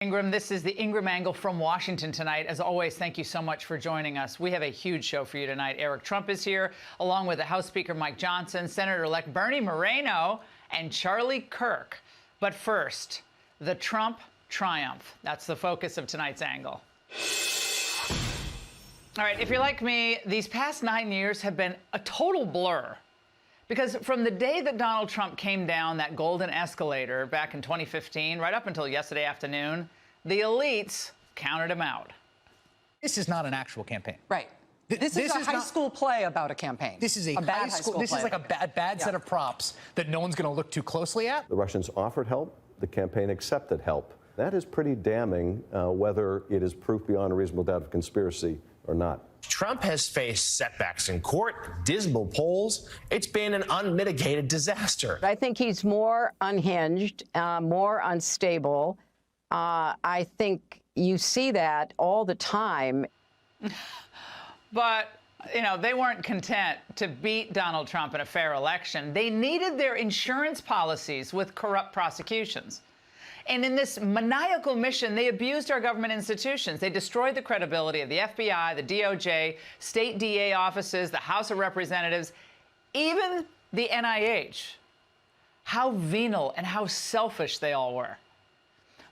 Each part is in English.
Ingraham, this is the Ingraham Angle from Washington tonight. As always, thank you so much for joining us. We have a huge show for you tonight. Eric Trump is here, along with the House Speaker Mike Johnson, Senator-elect Bernie Moreno, and Charlie Kirk. But first, the Trump triumph. That's the focus of tonight's angle. All right, if you're like me, these past 9 years have been a total blur. Because from the day that Donald Trump came down that golden escalator back in 2015, right up until yesterday afternoon, the elites counted him out. This is not an actual campaign. Right. This is a high school play about a campaign. This is a high school play. This is like a bad set of props that no one's going to look too closely at. The Russians offered help. The campaign accepted help. That is pretty damning, whether it is proof beyond a reasonable doubt of conspiracy or not. Trump has faced setbacks in court, dismal polls. It's been an unmitigated disaster. I think he's more unhinged, more unstable. I think you see that all the time. But, you know, they weren't content to beat Donald Trump in a fair election. They needed their insurance policies with corrupt prosecutions. And in this maniacal mission, they abused our government institutions. They destroyed the credibility of the FBI, the DOJ, state DA offices, the House of Representatives, even the NIH. How venal and how selfish they all were.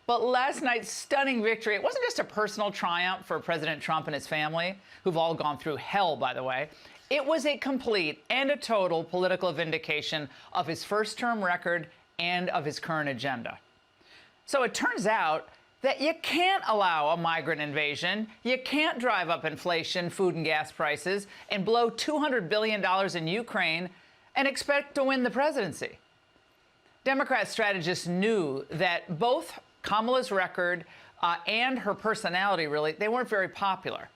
But last night's stunning victory, it wasn't just a personal triumph for President Trump and his family, who've all gone through hell, by the way. It was a complete and a total political vindication of his first-term record and of his current agenda. So it turns out that you can't allow a migrant invasion, you can't drive up inflation, food and gas prices, and blow $200 billion in Ukraine and expect to win the presidency. Democrat strategists knew that both Kamala's record and her personality, really, they weren't very popular.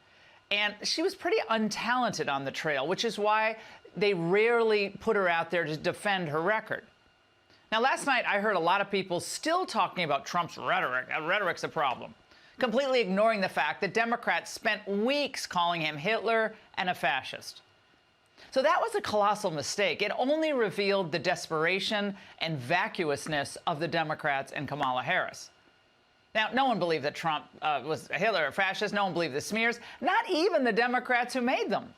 And she was pretty untalented on the trail, which is why they rarely put her out there to defend her record. Now, last night, I heard a lot of people still talking about Trump's rhetoric. Rhetoric's a problem, completely ignoring the fact that Democrats spent weeks calling him Hitler and a fascist. So that was a colossal mistake. It only revealed the desperation and vacuousness of the Democrats and Kamala Harris. Now, no one believed that Trump was a Hitler or a fascist. No one believed the smears, not even the Democrats who made them.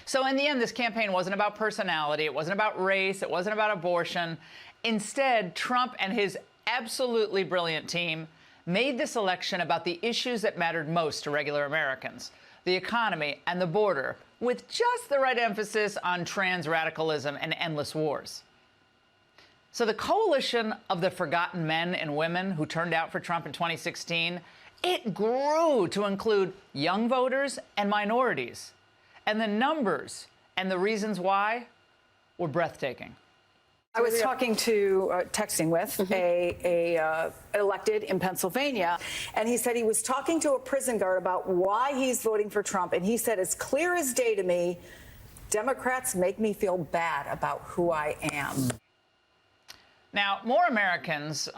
So in the end, this campaign wasn't about personality. It wasn't about race. It wasn't about abortion. Instead, Trump and his absolutely brilliant team made this election about the issues that mattered most to regular Americans, the economy and the border, with just the right emphasis on trans radicalism and endless wars. So the coalition of the forgotten men and women who turned out for Trump in 2016, it grew to include young voters and minorities. And the numbers and the reasons why were breathtaking. I was texting with a elected in Pennsylvania, and he said he was talking to a prison guard about why he's voting for Trump. And he said, it's clear as day to me, Democrats make me feel bad about who I am. Now, more Americans,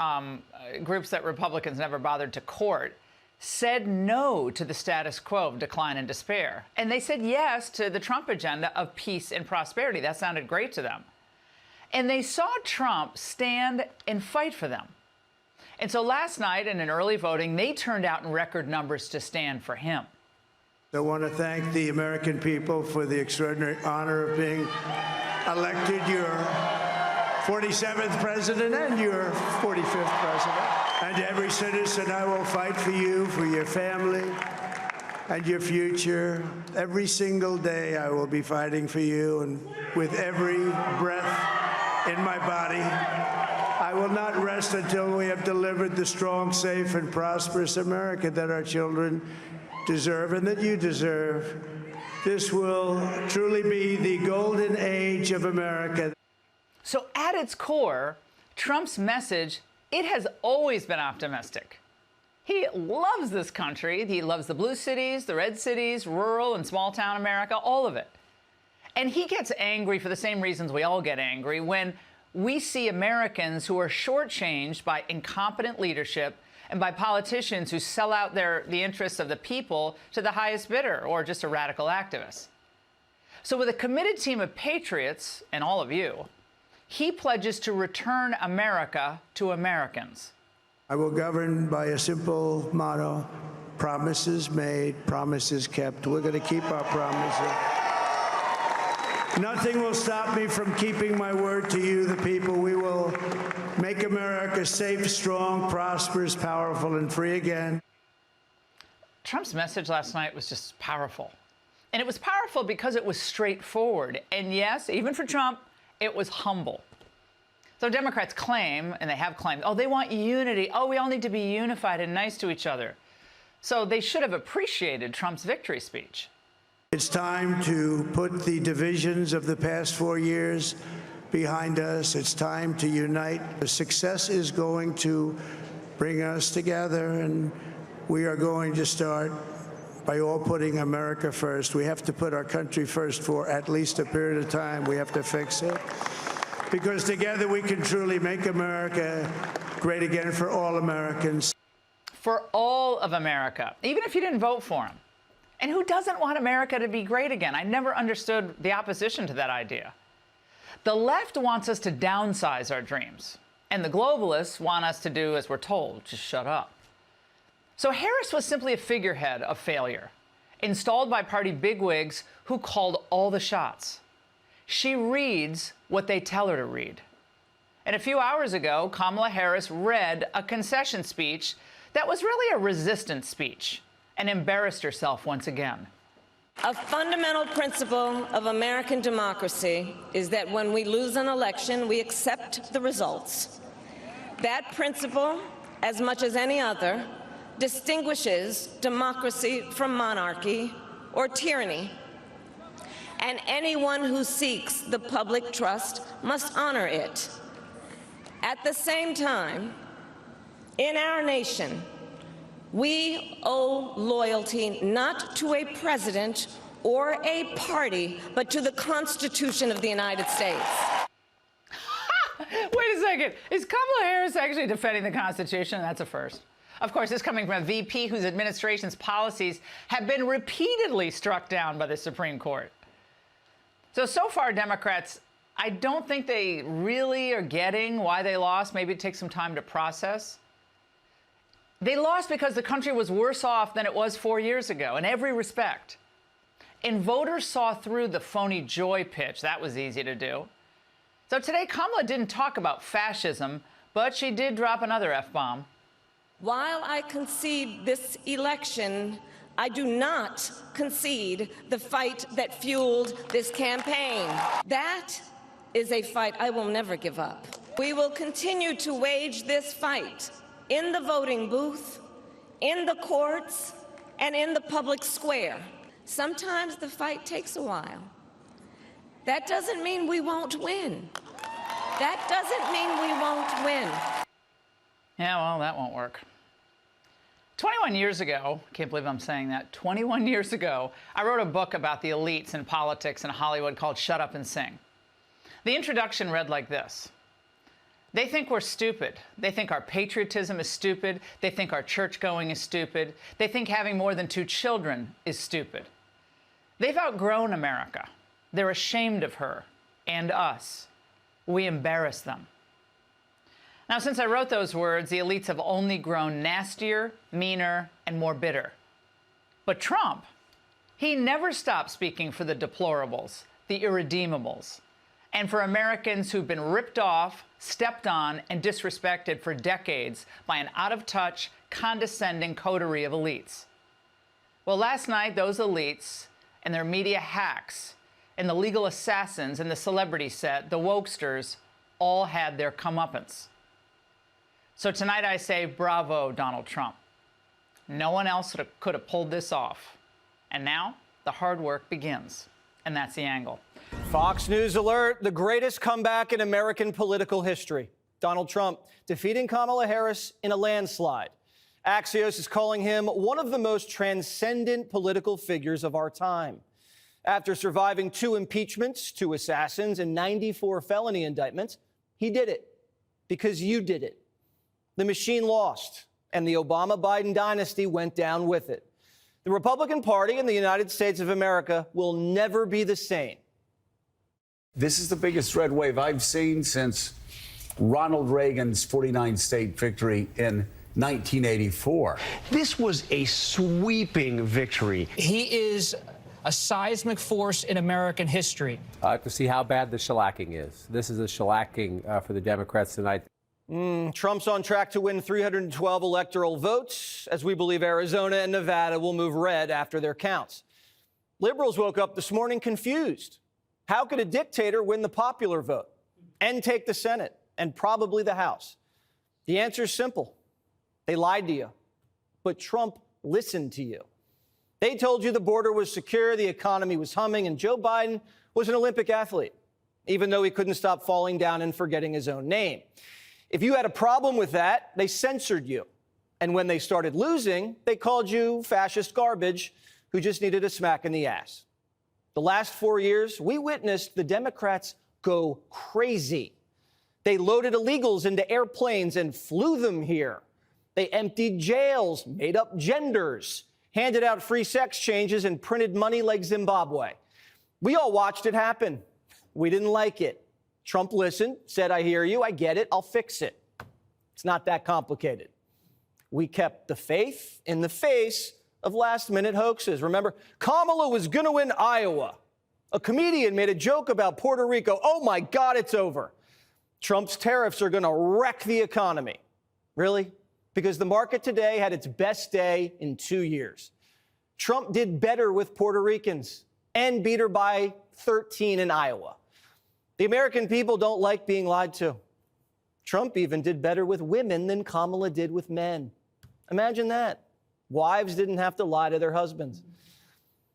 groups that Republicans never bothered to court, said no to the status quo of decline and despair. And they said yes to the Trump agenda of peace and prosperity. That sounded great to them. And they saw Trump stand and fight for them. And so last night in an early voting, they turned out in record numbers to stand for him. I want to thank the American people for the extraordinary honor of being elected your 47th president and your 45th president. And every citizen, I will fight for you, for your family, and your future. Every single day, I will be fighting for you, and with every breath in my body, I will not rest until we have delivered the strong, safe, and prosperous America that our children deserve and that you deserve. This will truly be the golden age of America. So at its core, Trump's message, it has always been optimistic. He loves this country. He loves the blue cities, the red cities, rural and small town America, all of it. And he gets angry for the same reasons we all get angry when we see Americans who are shortchanged by incompetent leadership and by politicians who sell out the interests of the people to the highest bidder or just a radical activist. So with a committed team of patriots, and all of you, he pledges to return America to Americans. I will govern by a simple motto: promises made, promises kept. We're going to keep our promises. Nothing will stop me from keeping my word to you, the people. We will make America safe, strong, prosperous, powerful, and free again. Trump's message last night was just powerful. And it was powerful because it was straightforward. And yes, even for Trump, it was humble. So Democrats claim, and they have claimed, oh, they want unity. Oh, we all need to be unified and nice to each other. So they should have appreciated Trump's victory speech. It's time to put the divisions of the past 4 years behind us. It's time to unite. The success is going to bring us together, and we are going to start by all putting America first. We have to put our country first for at least a period of time. We have to fix it, because together we can truly make America great again for all Americans. For all of America, even if you didn't vote for him. And who doesn't want America to be great again? I never understood the opposition to that idea. The left wants us to downsize our dreams, and the globalists want us to do as we're told, just shut up. So Harris was simply a figurehead of failure, installed by party bigwigs who called all the shots. She reads what they tell her to read. And a few hours ago, Kamala Harris read a concession speech that was really a resistance speech and embarrassed herself once again. A fundamental principle of American democracy is that when we lose an election, we accept the results. That principle, as much as any other, distinguishes democracy from monarchy or tyranny. And anyone who seeks the public trust must honor it. At the same time, in our nation, we owe loyalty not to a president or a party, but to the Constitution of the United States. Wait a second. Is Kamala Harris actually defending the Constitution? That's a first. Of course, this coming from a VP whose administration's policies have been repeatedly struck down by the Supreme Court. So far, Democrats, I don't think they really are getting why they lost. Maybe it takes some time to process. They lost because the country was worse off than it was 4 years ago in every respect. And voters saw through the phony joy pitch. That was easy to do. So today, Kamala didn't talk about fascism, but she did drop another F-bomb. While I concede this election, I do not concede the fight that fueled this campaign. That is a fight I will never give up. We will continue to wage this fight in the voting booth, in the courts, and in the public square. Sometimes the fight takes a while. That doesn't mean we won't win. That doesn't mean we won't win. Yeah, well, that won't work. 21 years ago, can't believe I'm saying that, 21 years ago, I wrote a book about the elites in politics in Hollywood called Shut Up and Sing. The introduction read like this. They think we're stupid. They think our patriotism is stupid. They think our church-going is stupid. They think having more than 2 children is stupid. They've outgrown America. They're ashamed of her and us. We embarrass them. Now, since I wrote those words, the elites have only grown nastier, meaner, and more bitter. But Trump, he never stopped speaking for the deplorables, the irredeemables, and for Americans who've been ripped off, stepped on, and disrespected for decades by an out-of-touch, condescending coterie of elites. Well, last night, those elites and their media hacks and the legal assassins and the celebrity set, the wokesters, all had their comeuppance. So tonight I say, bravo, Donald Trump. No one else could have pulled this off. And now the hard work begins. And that's the angle. Fox News alert, the greatest comeback in American political history. Donald Trump defeating Kamala Harris in a landslide. Axios is calling him one of the most transcendent political figures of our time. After surviving 2 impeachments, 2 assassins, and 94 felony indictments, he did it because you did it. The machine lost, and the Obama-Biden dynasty went down with it. The Republican Party in the United States of America will never be the same. This is the biggest red wave I've seen since Ronald Reagan's 49-state victory in 1984. This was a sweeping victory. He is a seismic force in American history. To see how bad the shellacking is. This is a shellacking for the Democrats tonight. Trump's on track to win 312 electoral votes, as we believe Arizona and Nevada will move red after their counts. Liberals woke up this morning confused. How could a dictator win the popular vote and take the Senate and probably the House? The answer is simple. They lied to you, but Trump listened to you. They told you the border was secure, the economy was humming, and Joe Biden was an Olympic athlete, even though he couldn't stop falling down and forgetting his own name. If you had a problem with that, they censored you. And when they started losing, they called you fascist garbage who just needed a smack in the ass. The last 4 years, we witnessed the Democrats go crazy. They loaded illegals into airplanes and flew them here. They emptied jails, made up genders, handed out free sex changes, and printed money like Zimbabwe. We all watched it happen. We didn't like it. Trump listened, said, I hear you, I get it, I'll fix it. It's not that complicated. We kept the faith in the face of last-minute hoaxes. Remember, Kamala was going to win Iowa. A comedian made a joke about Puerto Rico. Oh, my God, it's over. Trump's tariffs are going to wreck the economy. Really? Because the market today had its best day in 2 years. Trump did better with Puerto Ricans and beat her by 13 in Iowa. The American people don't like being lied to. Trump even did better with women than Kamala did with men. Imagine that. Wives didn't have to lie to their husbands.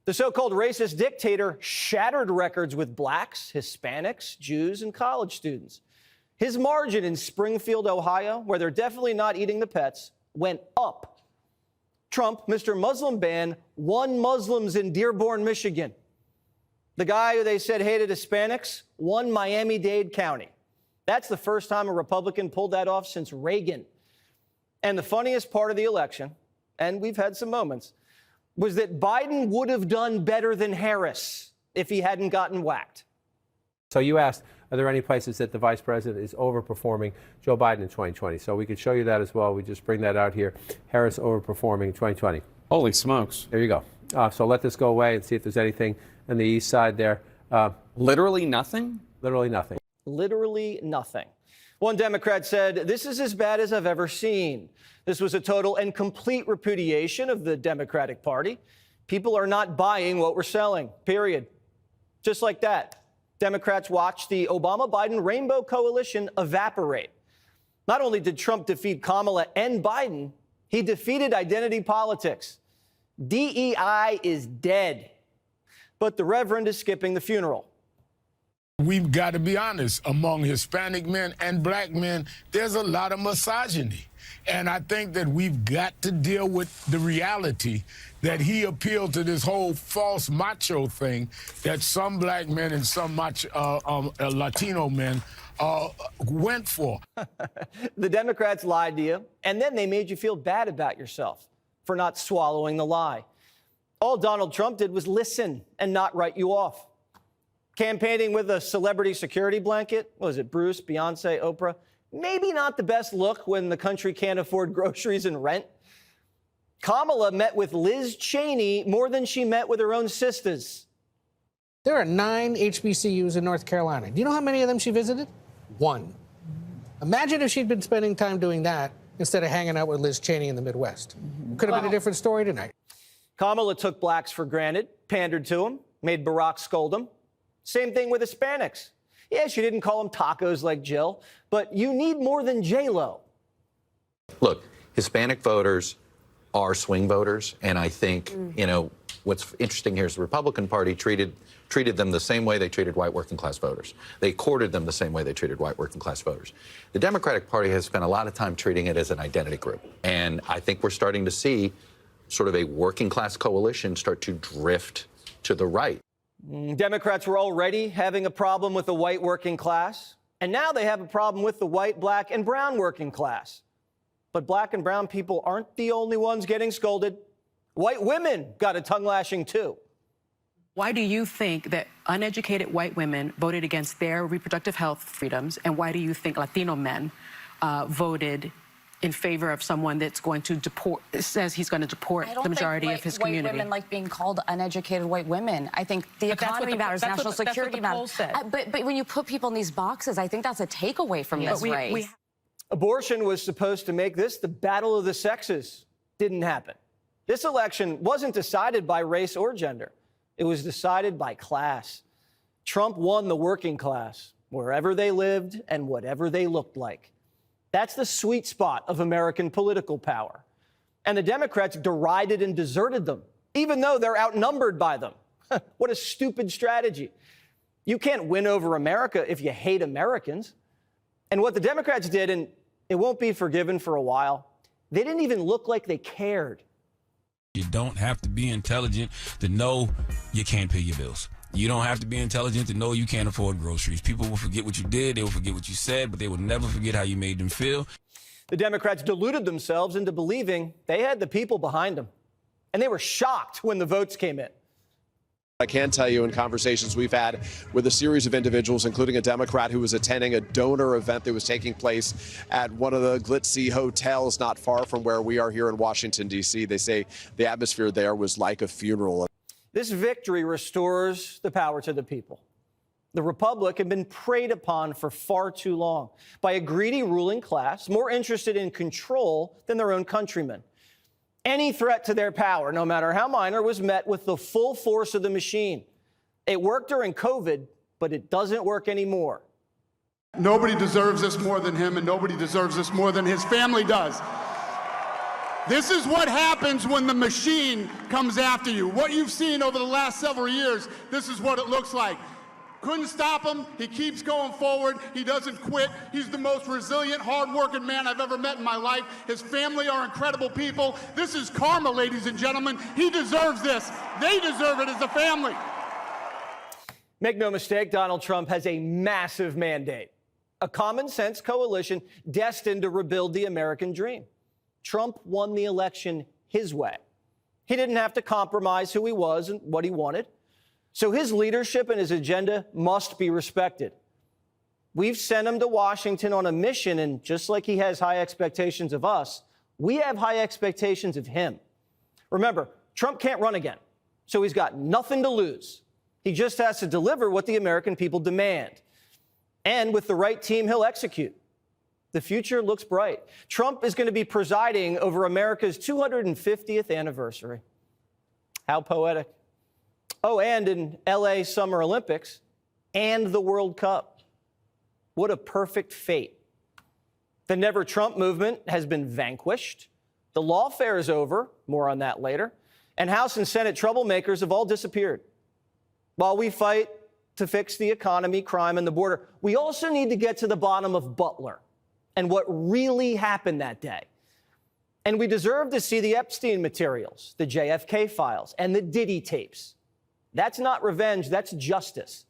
The so-called racist dictator shattered records with blacks, Hispanics, Jews, and college students. His margin in Springfield, Ohio, where they're definitely not eating the pets, went up. Trump, Mr. Muslim Ban, won Muslims in Dearborn, Michigan. The guy who they said hated Hispanics won Miami-Dade County. That's the first time a Republican pulled that off since Reagan. And the funniest part of the election, and we've had some moments, was that Biden would have done better than Harris if he hadn't gotten whacked. So you asked, are there any places that the vice president is overperforming Joe Biden in 2020? So we could show you that as well. We just bring that out here. Harris overperforming 2020. Holy smokes. There you go. So let this go away and see if there's anything on the east side there. Literally nothing? Literally nothing. Literally nothing. One Democrat said, this is as bad as I've ever seen. This was a total and complete repudiation of the Democratic Party. People are not buying what we're selling, period. Just like that. Democrats watched the Obama-Biden rainbow coalition evaporate. Not only did Trump defeat Kamala and Biden, he defeated identity politics. DEI is dead. But the Reverend is skipping the funeral. We've got to be honest, among Hispanic men and black men, there's a lot of misogyny. And I think that we've got to deal with the reality that he appealed to this whole false macho thing that some black men and some Latino men went for. The Democrats lied to you, and then they made you feel bad about yourself for not swallowing the lie. All Donald Trump did was listen and not write you off. Campaigning with a celebrity security blanket, what was it, Bruce, Beyonce, Oprah? Maybe not the best look when the country can't afford groceries and rent. Kamala met with Liz Cheney more than she met with her own sisters. There are 9 HBCUs in North Carolina. Do you know how many of them she visited? 1. Imagine if she'd been spending time doing that instead of hanging out with Liz Cheney in the Midwest. Could have been a different story tonight. Kamala took blacks for granted, pandered to them, made Barack scold them. Same thing with Hispanics. Yeah, she didn't call them tacos like Jill, but you need more than J-Lo. Look, Hispanic voters are swing voters, and I think, you know, what's interesting here is the Republican Party treated them the same way they treated white working class voters. They courted them the same way they treated white working class voters. The Democratic Party has spent a lot of time treating it as an identity group, and I think we're starting to see sort of a working class coalition start to drift to the right. Democrats were already having a problem with the white working class, and now they have a problem with the white, black, and brown working class. But black and brown people aren't the only ones getting scolded. White women got a tongue lashing too. Why do you think that uneducated white women voted against their reproductive health freedoms, and why do you think Latino men voted in favor of someone that's going to deport, says he's going to deport the majority of his community. White women like being called uneducated white women. I think the economy matters, national security matters. But when you put people in these boxes, I think that's a takeaway from this race. Abortion was supposed to make this the battle of the sexes. Didn't happen. This election wasn't decided by race or gender. It was decided by class. Trump won the working class, wherever they lived and whatever they looked like. That's the sweet spot of American political power. And the Democrats derided and deserted them, even though they're outnumbered by them. What a stupid strategy. You can't win over America if you hate Americans. And what the Democrats did, and it won't be forgiven for a while, they didn't even look like they cared. You don't have to be intelligent to know you can't pay your bills. You don't have to be intelligent to know you can't afford groceries. People will forget what you did, they will forget what you said, but they will never forget how you made them feel. The Democrats deluded themselves into believing they had the people behind them. And they were shocked when the votes came in. I can tell you in conversations we've had with a series of individuals, including a Democrat who was attending a donor event that was taking place at one of the glitzy hotels not far from where we are here in Washington, D.C. They say the atmosphere there was like a funeral. This victory restores the power to the people. The Republic had been preyed upon for far too long by a greedy ruling class more interested in control than their own countrymen. Any threat to their power, no matter how minor, was met with the full force of the machine. It worked during COVID, but it doesn't work anymore. Nobody deserves this more than him, and nobody deserves this more than his family does. This is what happens when the machine comes after you. What you've seen over the last several years, this is what it looks like. Couldn't stop him. He keeps going forward. He doesn't quit. He's the most resilient, hard-working man I've ever met in my life. His family are incredible people. This is karma, ladies and gentlemen. He deserves this. They deserve it as a family. Make no mistake, Donald Trump has a massive mandate, a common-sense coalition destined to rebuild the American dream. Trump won the election his way. He didn't have to compromise who he was and what he wanted. So his leadership and his agenda must be respected. We've sent him to Washington on a mission, and just like he has high expectations of us, we have high expectations of him. Remember, Trump can't run again, so he's got nothing to lose. He just has to deliver what the American people demand. And with the right team, he'll execute. The future looks bright. Trump is going to be presiding over America's 250th anniversary. How poetic. Oh, and in LA Summer Olympics and the World Cup. What a perfect fate. The Never Trump movement has been vanquished. The lawfare is over. More on that later. And House and Senate troublemakers have all disappeared. While we fight to fix the economy, crime, and the border, we also need to get to the bottom of Butler and what really happened that day. And we deserve to see the Epstein materials, the JFK files, and the Diddy tapes. That's not revenge, that's justice.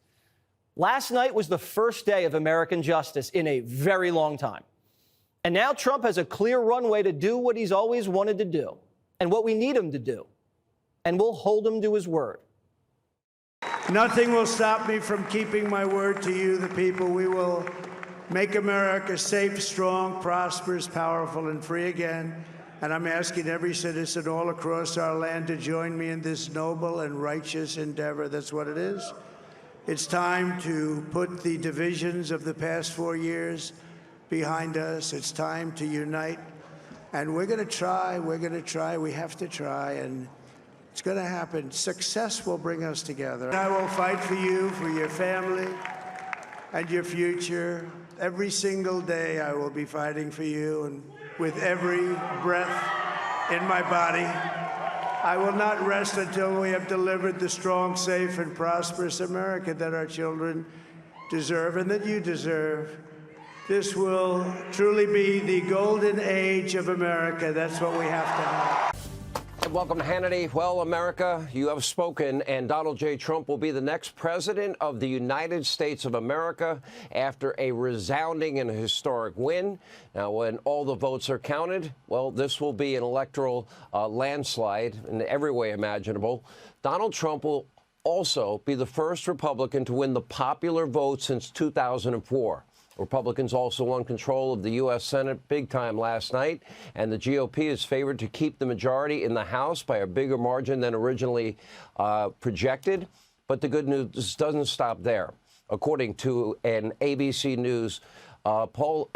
Last night was the first day of American justice in a very long time. And now Trump has a clear runway to do what he's always wanted to do and what we need him to do. And we'll hold him to his word. Nothing will stop me from keeping my word to you, the people. We will make America safe, strong, prosperous, powerful, and free again. And I'm asking every citizen all across our land to join me in this noble and righteous endeavor. That's what it is. It's time to put the divisions of the past 4 years behind us. It's time to unite. And we're going to try. We have to try. And it's going to happen. Success will bring us together. I will fight for you, for your family, and your future. Every single day I will be fighting for you, and with every breath in my body, I will not rest until we have delivered the strong, safe, and prosperous America that our children deserve and that you deserve. This will truly be the golden age of America. That's what we have to have. Welcome to Hannity. Well, America, you have spoken, and Donald J. Trump will be the next president of the United States of America after a resounding and historic win. Now, when all the votes are counted, well, this will be an electoral landslide in every way imaginable. Donald Trump will also be the first Republican to win the popular vote since 2004. Republicans also won control of the U.S. Senate big time last night, and the GOP is favored to keep the majority in the House by a bigger margin than originally projected. But the good news doesn't stop there. According to an ABC News poll,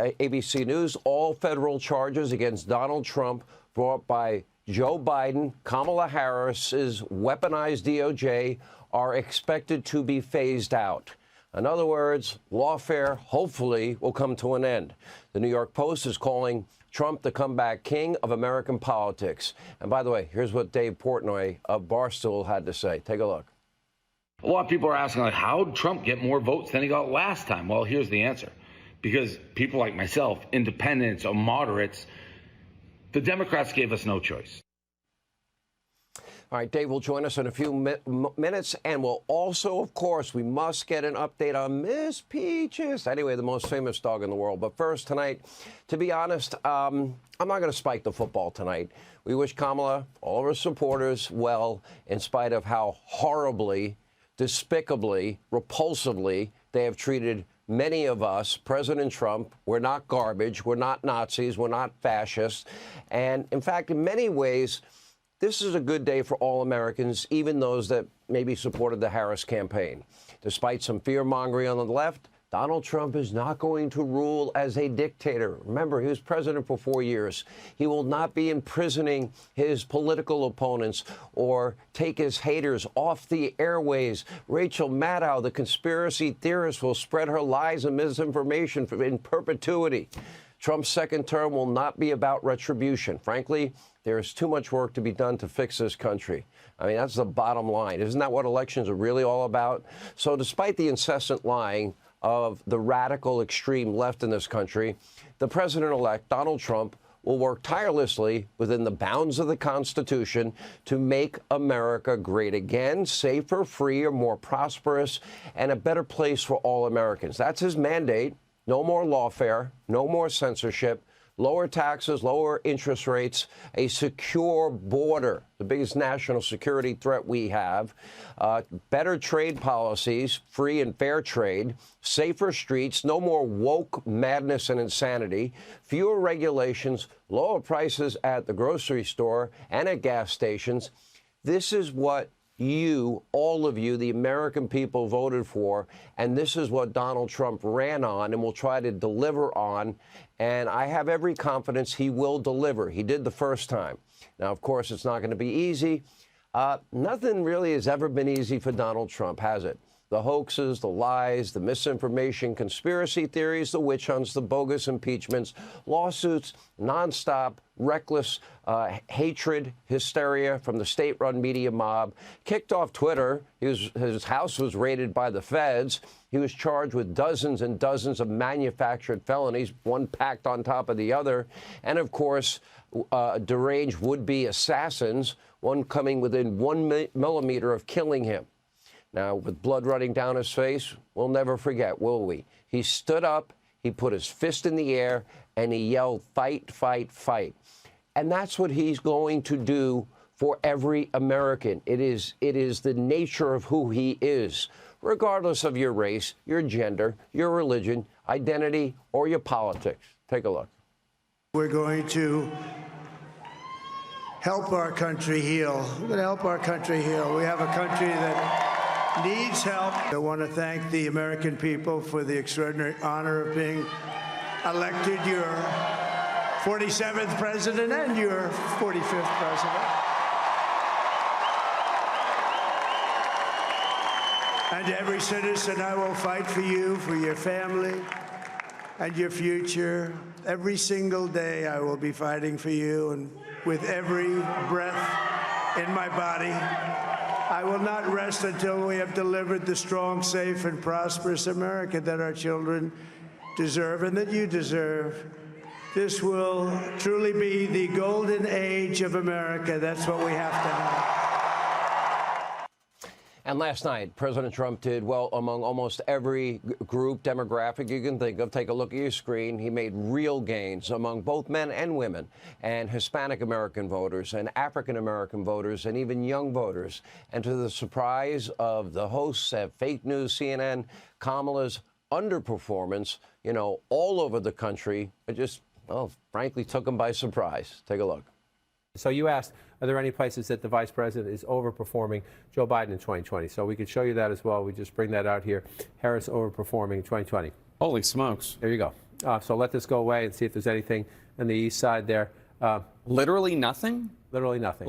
all federal charges against Donald Trump brought by Joe Biden, Kamala Harris's weaponized DOJ are expected to be phased out. In other words, lawfare hopefully will come to an end. The New York Post is calling Trump the comeback king of American politics. And by the way, here's what Dave Portnoy of Barstool had to say. Take a look. A lot of people are asking, like, how did Trump get more votes than he got last time? Well, here's the answer. Because people like myself, independents or moderates, the Democrats gave us no choice. All right, Dave will join us in a few minutes, and we'll also, of course, we must get an update on Miss Peaches. Anyway, the most famous dog in the world. But first, tonight, to be honest, I'm not going to spike the football tonight. We wish Kamala, all of her supporters, well, in spite of how horribly, despicably, repulsively they have treated many of us. President Trump, we're not garbage, we're not Nazis, we're not fascists. And in fact, in many ways, this is a good day for all Americans, even those that maybe supported the Harris campaign. Despite some fear-mongering on the left, Donald Trump is not going to rule as a dictator. Remember, he was president for 4 years. He will not be imprisoning his political opponents or take his haters off the airways. Rachel Maddow, the conspiracy theorist, will spread her lies and misinformation in perpetuity. Trump's second term will not be about retribution. Frankly, there is too much work to be done to fix this country. I mean, that's the bottom line. Isn't that what elections are really all about? So despite the incessant lying of the radical extreme left in this country, the president-elect, Donald Trump, will work tirelessly within the bounds of the Constitution to make America great again, safer, freer, more prosperous, and a better place for all Americans. That's his mandate. No more lawfare, no more censorship, lower taxes, lower interest rates, a secure border, the biggest national security threat we have, better trade policies, free and fair trade, safer streets, no more woke madness and insanity, fewer regulations, lower prices at the grocery store and at gas stations. This is what you, all of you, the American people voted for, and this is what Donald Trump ran on and will try to deliver on, and I have every confidence he will deliver. He did the first time. Now, of course, it's not going to be easy. Nothing really has ever been easy for Donald Trump, has it? The hoaxes, the lies, the misinformation, conspiracy theories, the witch hunts, the bogus impeachments, lawsuits, nonstop, reckless hatred, hysteria from the state-run media mob. Kicked off Twitter. His house was raided by the feds. He was charged with dozens and dozens of manufactured felonies, one packed on top of the other. And, of course, deranged would-be assassins, one coming within 1 millimeter of killing him. Now, with blood running down his face, we'll never forget, will we? He stood up, he put his fist in the air, and he yelled, "Fight, fight, fight." And that's what he's going to do for every American. It is the nature of who he is, regardless of your race, your gender, your religion, identity, or your politics. Take a look. We're going to help our country heal. We're going to help our country heal. We have a country that needs help. I want to thank the American people for the extraordinary honor of being elected your 47th president and your 45th president. And to every citizen, I will fight for you, for your family, and your future. Every single day, I will be fighting for you, and with every breath in my body, I will not rest until we have delivered the strong, safe, and prosperous America that our children deserve and that you deserve. This will truly be the golden age of America. That's what we have to have. And last night, President Trump did well among almost every group, demographic you can think of. Take a look at your screen. He made real gains among both men and women, and Hispanic American voters, and African American voters, and even young voters. And to the surprise of the hosts at Fake News CNN, Kamala's underperformance, all over the country. It just, well, frankly, took them by surprise. Take a look. So you asked, are there any places that the vice president is overperforming Joe Biden in 2020? So we could show you that as well. We just bring that out here. Harris overperforming 2020. Holy smokes. There you go. So let this go away and see if there's anything on the east side there. Literally nothing? Literally nothing.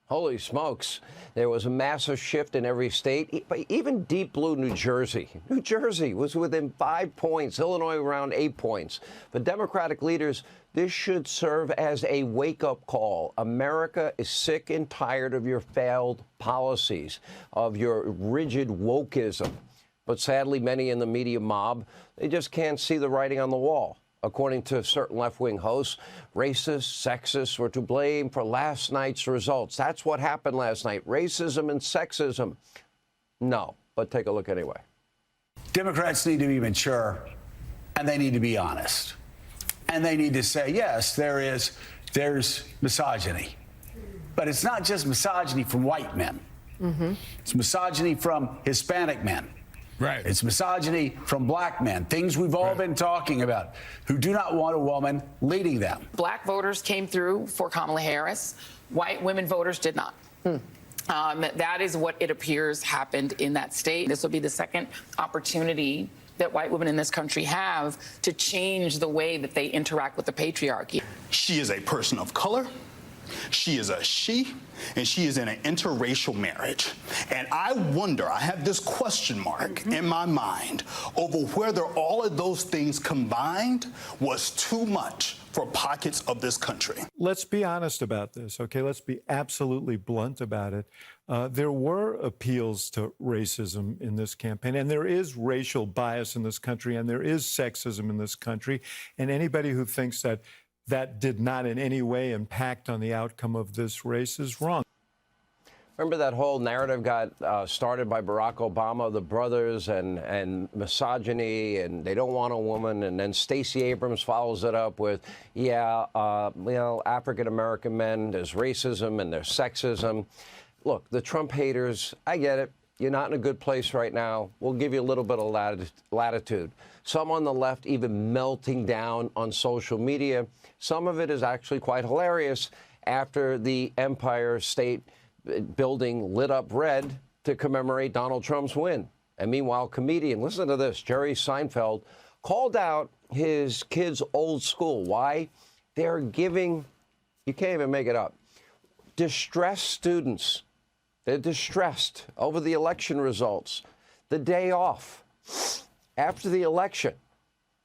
Holy smokes. There was a massive shift in every state, even deep blue New Jersey. New Jersey was within 5 points, Illinois around 8 points. But Democratic leaders, this should serve as a wake-up call. America is sick and tired of your failed policies, of your rigid wokeism. But sadly, many in the media mob, they just can't see the writing on the wall. According to certain left-wing hosts, racists, sexists were to blame for last night's results. That's what happened last night, racism and sexism. No, but take a look anyway. Democrats need to be mature, and they need to be honest. And they need to say, yes, there's misogyny. But it's not just misogyny from white men. It's misogyny from Hispanic men. Right. It's misogyny from black men, things we've all been talking about, who do not want a woman leading them. Black voters came through for Kamala Harris. White women voters did not. That is what it appears happened in that state. This will be the second opportunity that white women in this country have to change the way that they interact with the patriarchy. She is a person of color. She is a she, and she is in an interracial marriage. And I wonder, I have this question mark in my mind over whether all of those things combined was too much for pockets of this country. Let's be honest about this, okay? Let's be absolutely blunt about it. There were appeals to racism in this campaign, and there is racial bias in this country, and there is sexism in this country. And anybody who thinks that that did not in any way impact on the outcome of this race is wrong. Remember that whole narrative got started by Barack Obama, the brothers, and misogyny, and they don't want a woman. And then Stacey Abrams follows it up with, African-American men, there's racism and there's sexism. Look, the Trump haters, I get it. You're not in a good place right now. We'll give you a little bit of latitude. Some on the left even melting down on social media. Some of it is actually quite hilarious after the Empire State Building lit up red to commemorate Donald Trump's win. And meanwhile, comedian, listen to this, Jerry Seinfeld called out his kids' old school. Why? They're giving, you can't even make it up, distressed students. They're distressed over the election results. The day off, after the election.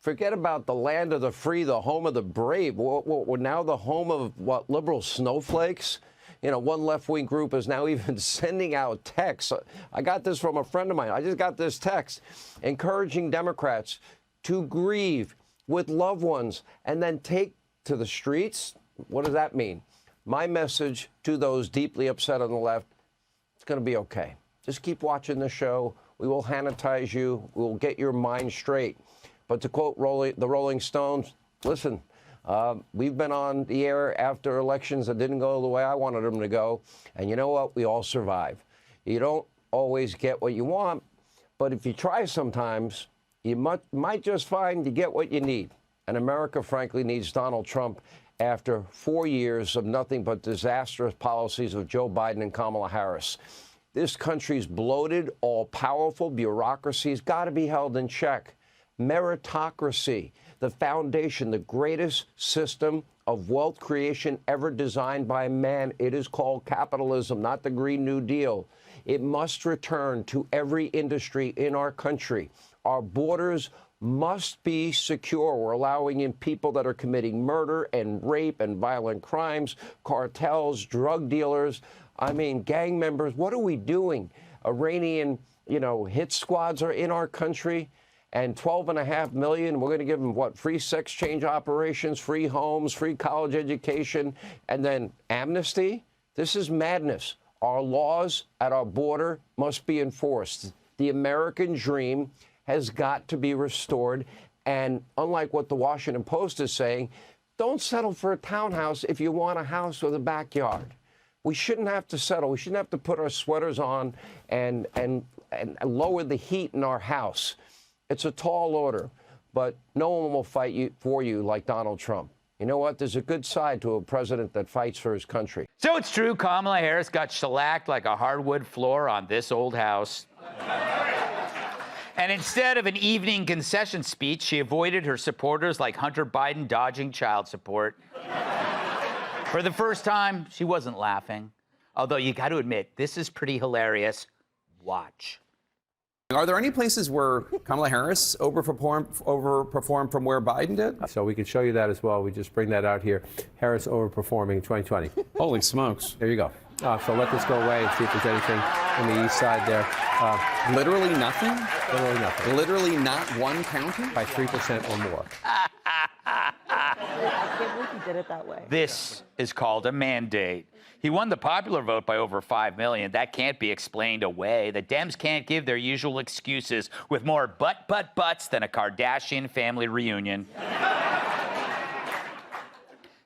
Forget about the land of the free, the home of the brave. We're now the home of, liberal snowflakes? One left-wing group is now even sending out texts. I got this from a friend of mine. I just got this text encouraging Democrats to grieve with loved ones and then take to the streets. What does that mean? My message to those deeply upset on the left, it's going to be okay. Just keep watching the show. We will Hannitize you. We will get your mind straight. But to quote the Rolling Stones, listen, we've been on the air after elections that didn't go the way I wanted them to go. And you know what? We all survive. You don't always get what you want, but if you try sometimes, you might just find you get what you need. And America, frankly, needs Donald Trump after 4 years of nothing but disastrous policies of Joe Biden and Kamala Harris. This country's bloated, all-powerful bureaucracy has got to be held in check. Meritocracy, the foundation, the greatest system of wealth creation ever designed by man. It is called capitalism, not the Green New Deal. It must return to every industry in our country. Our borders must be secure. We're allowing in people that are committing murder and rape and violent crimes, cartels, drug dealers, gang members. What are we doing? Iranian, hit squads are in our country. And 12.5 million, we're going to give them, free sex change operations, free homes, free college education, and then amnesty? This is madness. Our laws at our border must be enforced. The American dream has got to be restored. And unlike what the Washington Post is saying, don't settle for a townhouse if you want a house with a backyard. we shouldn't have to settle. We shouldn't have to put our sweaters on and lower the heat in our house. It's a tall order, but no one will fight for you like Donald Trump. You know what? There's a good side to a president that fights for his country. So it's true, Kamala Harris got shellacked like a hardwood floor on this old house. And instead of an evening concession speech, she avoided her supporters like Hunter Biden dodging child support. For the first time, she wasn't laughing. Although you got to admit, this is pretty hilarious. Watch. Are there any places where Kamala Harris overperformed from where Biden did? So we could show you that as well. We just bring that out here. Harris overperforming 2020. Holy smokes. There you go. So let this go away and see if there's anything on the east side there. Literally nothing? Literally nothing. Literally not one county? By 3% or more. I can't believe he did it that way. This is called a mandate. He won the popular vote by over 5 million. That can't be explained away. The Dems can't give their usual excuses with more buts than a Kardashian family reunion.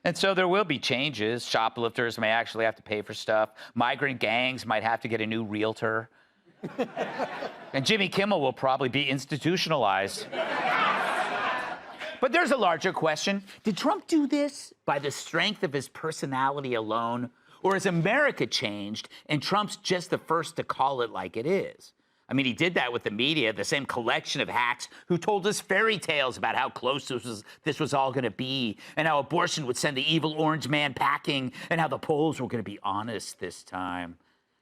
And so there will be changes. Shoplifters may actually have to pay for stuff. Migrant gangs might have to get a new realtor. And Jimmy Kimmel will probably be institutionalized. But there's a larger question. Did Trump do this by the strength of his personality alone? Or has America changed and Trump's just the first to call it like it is? I mean, he did that with the media, the same collection of hacks who told us fairy tales about how close this was all going to be, and how abortion would send the evil orange man packing, and how the polls were going to be honest this time.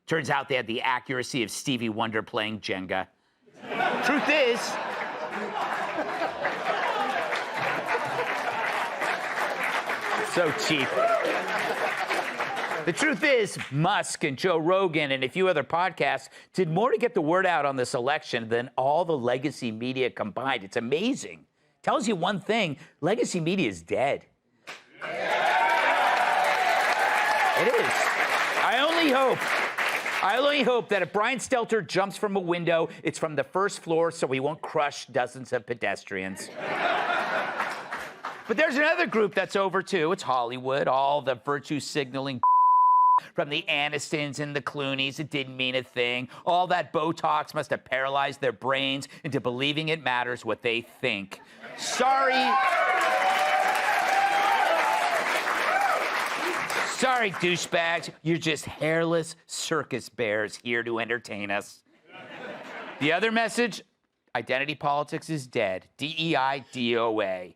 Turns out they had the accuracy of Stevie Wonder playing Jenga. Truth is, so cheap. The truth is, Musk and Joe Rogan and a few other podcasts did more to get the word out on this election than all the legacy media combined. It's amazing. Tells you one thing, legacy media is dead. It is. I only hope that if Brian Stelter jumps from a window, it's from the first floor so he won't crush dozens of pedestrians. But there's another group that's over, too. It's Hollywood, all the virtue signaling from the Anistons and the Clooneys. It didn't mean a thing. All that Botox must have paralyzed their brains into believing it matters what they think. Sorry, douchebags. You're just hairless circus bears here to entertain us. The other message, identity politics is dead. DEI-DOA.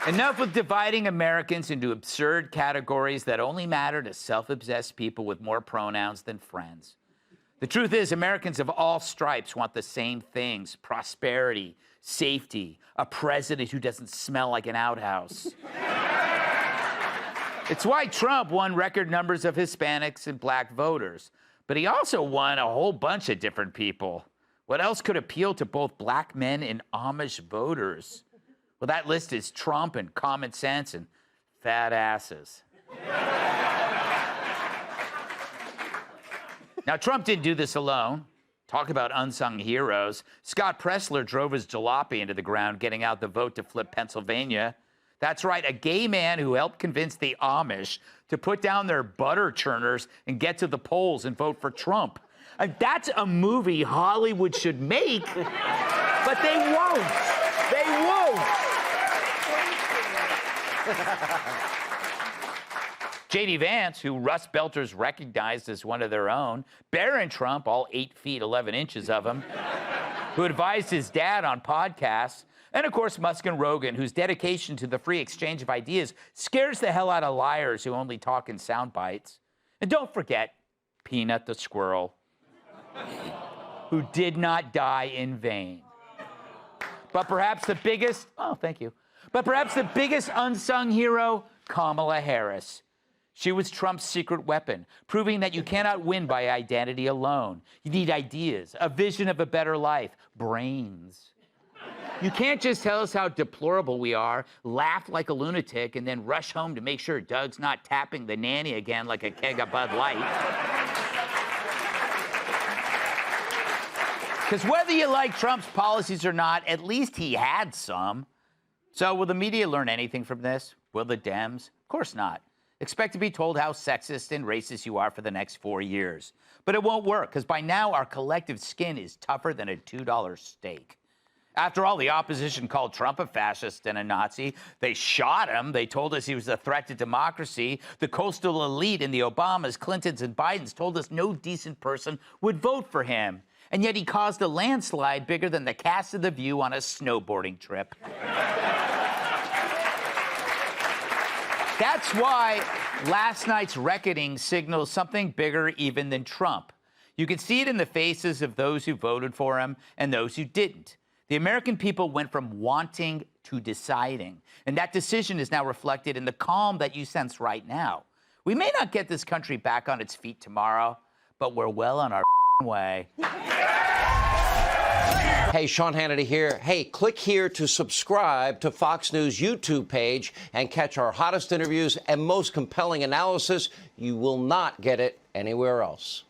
Enough with dividing Americans into absurd categories that only matter to self-obsessed people with more pronouns than friends. The truth is, Americans of all stripes want the same things: prosperity, safety, a president who doesn't smell like an outhouse. It's why Trump won record numbers of Hispanics and black voters. But he also won a whole bunch of different people. What else could appeal to both black men and Amish voters? Well, that list is Trump and common sense and fat asses. Now, Trump didn't do this alone. Talk about unsung heroes. Scott Pressler drove his jalopy into the ground, getting out the vote to flip Pennsylvania. That's right, a gay man who helped convince the Amish to put down their butter churners and get to the polls and vote for Trump. That's a movie Hollywood should make, but they won't. They won't. J.D. Vance, who Russ Belters recognized as one of their own, Barron Trump, all 8 feet 11 inches of him, who advised his dad on podcasts, and of course Musk and Rogan, whose dedication to the free exchange of ideas scares the hell out of liars who only talk in sound bites. And don't forget Peanut the squirrel, who did not die in vain. But perhaps the biggest, but perhaps the biggest unsung hero, Kamala Harris. She was Trump's secret weapon, proving that you cannot win by identity alone. You need ideas, a vision of a better life, brains. You can't just tell us how deplorable we are, laugh like a lunatic, and then rush home to make sure Doug's not tapping the nanny again like a keg of Bud Light. Because whether you like Trump's policies or not, at least he had some. So will the media learn anything from this? Will the Dems? Of course not. Expect to be told how sexist and racist you are for the next 4 years. But it won't work, because by now our collective skin is tougher than a $2 steak. After all, the opposition called Trump a fascist and a Nazi. They shot him. They told us he was a threat to democracy. The coastal elite in the Obamas, Clintons, and Bidens told us no decent person would vote for him. And yet he caused a landslide bigger than the cast of The View on a snowboarding trip. That's why last night's reckoning signals something bigger even than Trump. You can see it in the faces of those who voted for him and those who didn't. The American people went from wanting to deciding, and that decision is now reflected in the calm that you sense right now. We may not get this country back on its feet tomorrow, but we're well on our way. Hey, Sean Hannity here. Hey, click here to subscribe to Fox News YouTube page and catch our hottest interviews and most compelling analysis. You will not get it anywhere else.